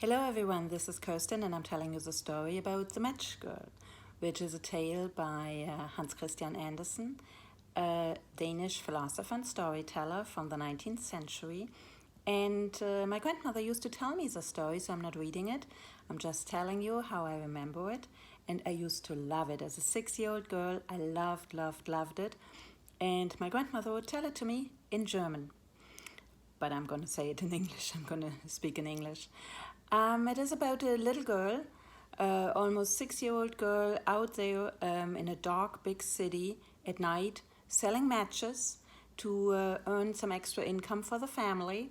Hello everyone, this is Kirsten and I'm telling you the story about The Match Girl, which is a tale by Hans Christian Andersen, a Danish philosopher and storyteller from the 19th century. And my grandmother used to tell me the story, so I'm not reading it. I'm just telling you how I remember it. And I used to love it. As a 6-year-old girl, I loved it. And my grandmother would tell it to me in German. But I'm going to say it in English. I'm going to speak in English. It is about a little girl, almost 6-year-old girl out there in a dark big city at night selling matches to earn some extra income for the family.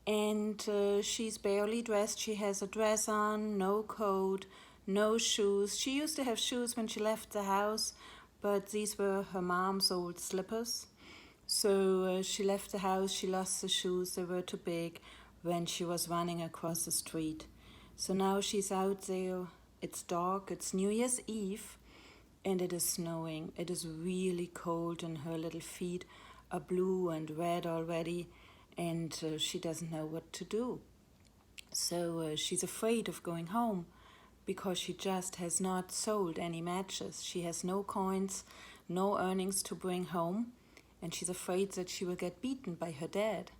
And she's barely dressed. She has a dress on, no coat, no shoes. She used to have shoes when she left the house, but these were her mom's old slippers. So she left the house, she lost the shoes, they were too big when she was running across the street. So now she's out there, it's dark, it's New Year's Eve, and it is snowing. It is really cold and her little feet are blue and red already, and she doesn't know what to do. So she's afraid of going home because she just has not sold any matches. She has no coins, no earnings to bring home, and she's afraid that she will get beaten by her dad.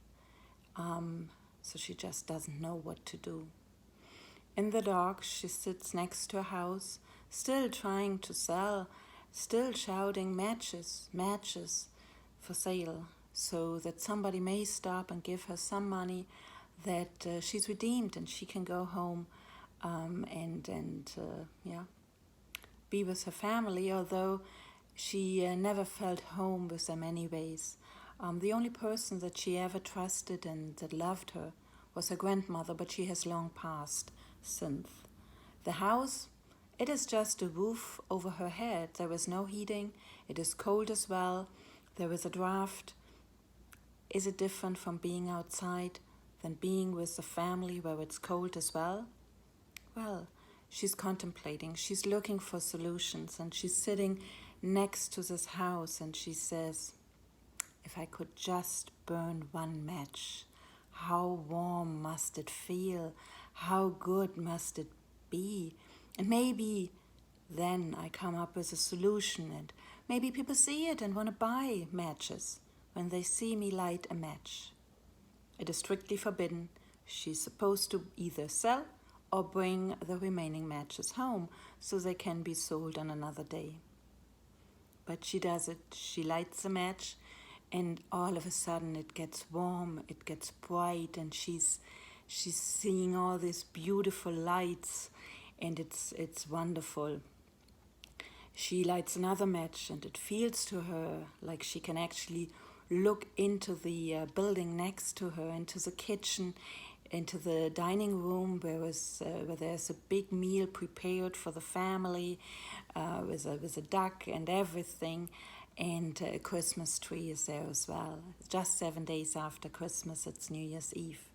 So she just doesn't know what to do. In the dark, she sits next to a house, still trying to sell, still shouting matches, matches for sale, so that somebody may stop and give her some money that she's redeemed and she can go home and be with her family, although she never felt home with them anyways. The only person that she ever trusted and that loved her was her grandmother, but she has long passed since. The house, it is just a roof over her head. There is no heating. It is cold as well. There is a draft. Is it different from being outside than being with the family where it's cold as well? Well, she's contemplating. She's looking for solutions, and she's sitting next to this house and she says, if I could just burn one match, how warm must it feel? How good must it be? And maybe then I come up with a solution, and maybe people see it and want to buy matches when they see me light a match. It is strictly forbidden. She's supposed to either sell or bring the remaining matches home so they can be sold on another day. But she does it. She lights a match, and all of a sudden it gets warm, it gets bright, and she's seeing all these beautiful lights, and it's wonderful. She lights another match, and it feels to her like she can actually look into the building next to her, into the kitchen, into the dining room where there's a big meal prepared for the family, with a duck and everything, and a Christmas tree is there as well. Just 7 days after Christmas, it's New Year's Eve.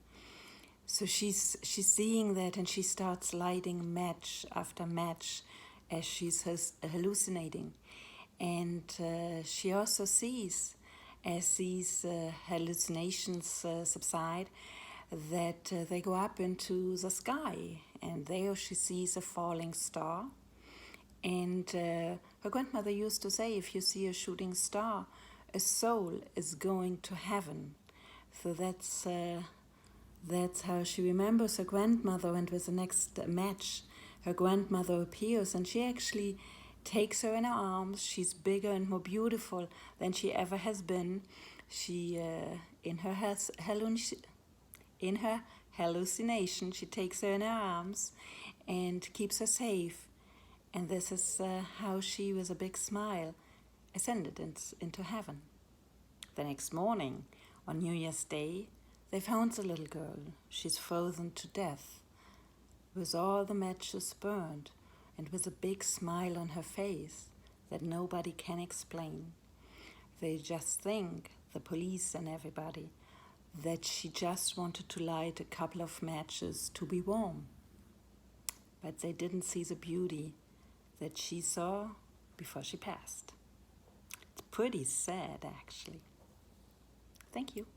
So she's seeing that, and she starts lighting match after match as she's hallucinating, and she also sees, as these hallucinations subside, that they go up into the sky, and there she sees a falling star. And her grandmother used to say, if you see a shooting star, a soul is going to heaven. So that's how she remembers her grandmother. And with the next match, her grandmother appears, and she actually takes her in her arms. She's bigger and more beautiful than she ever has been. She in her hallucination, she takes her in her arms and keeps her safe. And this is how she, with a big smile, ascended into heaven. The next morning, on New Year's Day, they found the little girl. She's frozen to death, with all the matches burned, and with a big smile on her face that nobody can explain. They just think, the police and everybody, that she just wanted to light a couple of matches to be warm. But they didn't see the beauty that she saw before she passed. It's pretty sad, actually. Thank you.